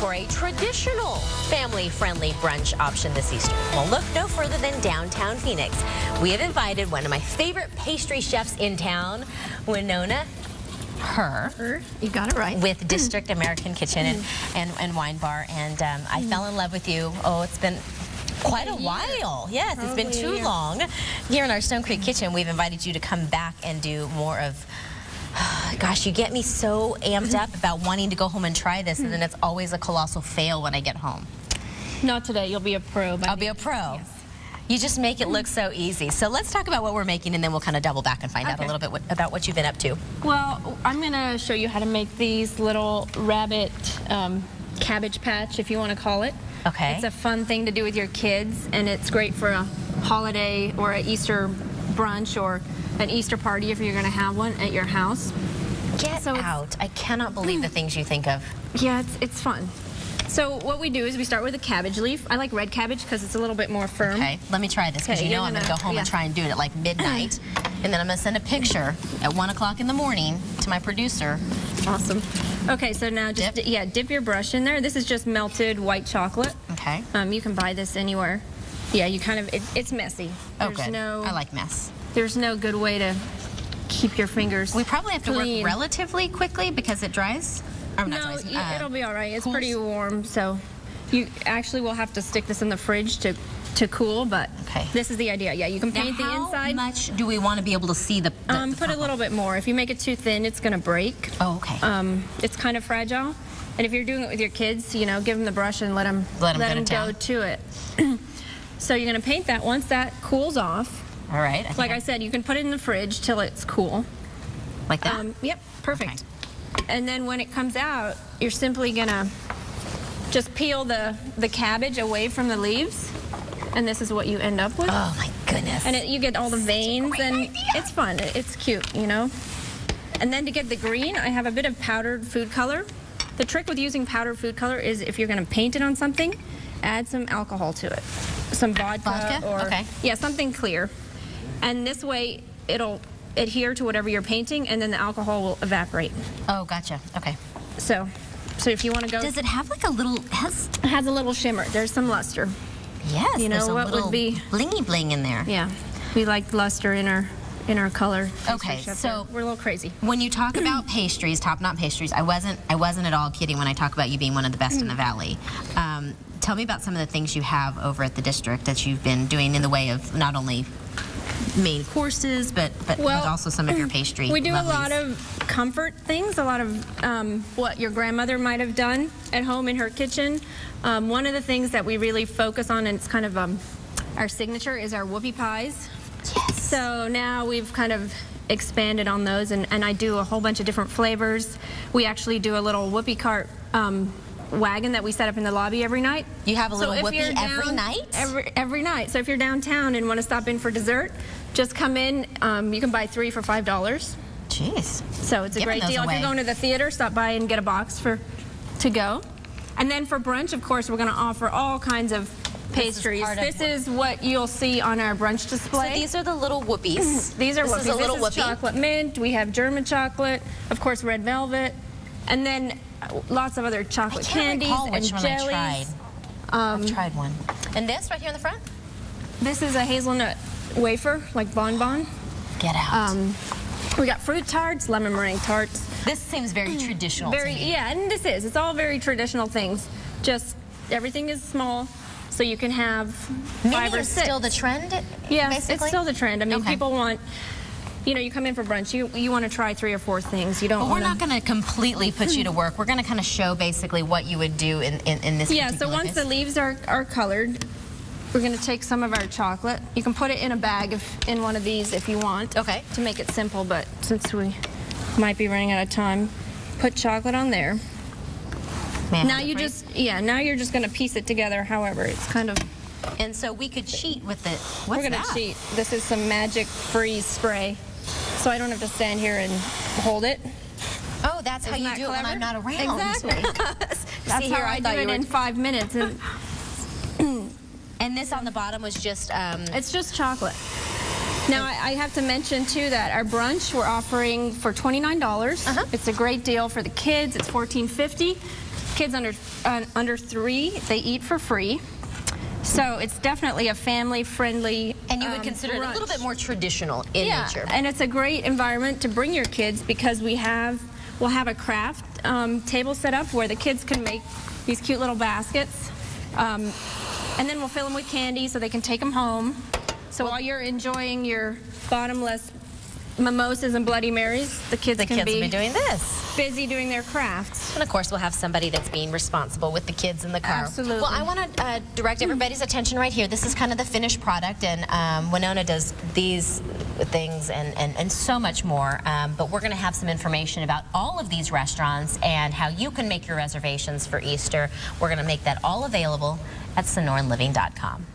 for a traditional family-friendly brunch option this Easter? Well, look no further than downtown Phoenix. We have invited one of my favorite pastry chefs in town, Winnona Herr. You got it right. With District American Kitchen and Wine Bar. And I fell in love with you. Oh, it's been quite a while. Yes, it's been too long. Here in our Stone Creek kitchen, we've invited you to come back and do more of, gosh, you get me so amped up about wanting to go home and try this, and then it's always a colossal fail when I get home. Not today. You'll be a pro. I'll be a pro. Yes. You just make it look so easy. So let's talk about what we're making, and then we'll kind of double back and find out a little bit about what you've been up to. Well, I'm going to show you how to make these little rabbit cabbage patch, if you want to call it. Okay. It's a fun thing to do with your kids, and it's great for a holiday or an Easter brunch or an Easter party if you're going to have one at your house. Get out. I cannot believe the things you think of. Yeah, it's fun. So what we do is we start with a cabbage leaf. I like red cabbage because it's a little bit more firm. Okay, let me try this because you know I'm going to go home and try and do it at like midnight. And then I'm going to send a picture at 1 o'clock in the morning to my producer. Awesome. Okay, so now just dip your brush in there. This is just melted white chocolate. Okay. You can buy this anywhere. Yeah, you kind of, it's messy. Oh, good. I like mess. There's no good way to keep your fingers We probably have to clean. work relatively quickly because it dries. No, it'll be all right. It's pretty warm, so you actually will have to stick this in the fridge to cool, but this is the idea. Yeah, you can paint the inside. How much do we want to be able to see the put a little bit more. If you make it too thin, it's going to break. Oh, okay. It's kind of fragile. And if you're doing it with your kids, you know, give them the brush and let them go to it. So you're going to paint that once that cools off. All right. Like I said, you can put it in the fridge till it's cool. Like that? Yep, perfect. Okay. And then when it comes out, you're simply gonna just peel the cabbage away from the leaves, and this is what you end up with. Oh my goodness. And you get all the veins, and it's fun. It's cute, you know. And then to get the green, I have a bit of powdered food color. The trick with using powdered food color is if you're gonna paint it on something, add some alcohol to it. Some vodka? Or yeah, something clear. And this way it'll adhere to whatever you're painting, and then the alcohol will evaporate. Oh, gotcha. Okay. So if you want to go... Does it have like a little... It has a little shimmer. There's some luster. Yes, you know, there's a what little would be blingy bling in there. Yeah. We like luster in our color. Okay, so we're a little crazy. When you talk about pastries, top-notch pastries, I wasn't at all kidding when I talk about you being one of the best in the valley. Tell me about some of the things you have over at the district that you've been doing in the way of not only main courses, but also some of your pastry. We do a lot of comfort things, a lot of what your grandmother might have done at home in her kitchen. One of the things that we really focus on, and it's kind of our signature, is our whoopie pies. Yes. So now we've kind of expanded on those, and I do a whole bunch of different flavors. We actually do a little whoopie cart wagon that we set up in the lobby every night. You have a little whoopie every night? Every night. So if you're downtown and want to stop in for dessert, just come in. You can buy 3 for $5. Jeez. So it's a great deal. If you're going to the theater, stop by and get a box to go. And then for brunch, of course, we're going to offer all kinds of pastries. This is what you'll see on our brunch display. So these are the little whoopies. These are whoopies. This is a little whoopie. Chocolate mint. We have German chocolate. Of course, red velvet. And then lots of other chocolate candies and jellies. I've tried one. And this right here in the front? This is a hazelnut wafer, like bonbon. Get out. We got fruit tarts, lemon meringue tarts. This seems very traditional to me. Yeah, and this is. It's all very traditional things. Just everything is small, so you can have 5 or 6. Still the trend? Yeah, basically? It's still the trend. I mean, people want... You know, you come in for brunch, you want to try 3 or 4 things. You don't. But we're not going to completely put you to work. We're going to kind of show basically what you would do in this. Yeah. So once the leaves are colored, we're going to take some of our chocolate. You can put it in a bag in one of these if you want. Okay. To make it simple, but since we might be running out of time, put chocolate on there. Now you're just going to piece it together. However, it's kind of. And so we could cheat with it. We're going to cheat. This is some magic freeze spray. So I don't have to stand here and hold it. Oh, that's how you do it when I'm not around. Exactly. That's how I do it in 5 minutes. And this on the bottom was just... It's just chocolate. Now, I have to mention, too, that our brunch we're offering for $29. It's a great deal for the kids. It's $14.50. Kids under 3, they eat for free. So it's definitely a family-friendly And you would consider it a little bit more traditional in nature. And it's a great environment to bring your kids because we'll have a craft table set up where the kids can make these cute little baskets. And then we'll fill them with candy so they can take them home. So while you're enjoying your bottomless mimosas and Bloody Marys, the kids will be doing this. Busy doing their crafts. And of course, we'll have somebody that's being responsible with the kids in the car. Absolutely. Well, I want to direct everybody's attention right here. This is kind of the finished product, and Winnona does these things and so much more. But we're going to have some information about all of these restaurants and how you can make your reservations for Easter. We're going to make that all available at SonoranLiving.com.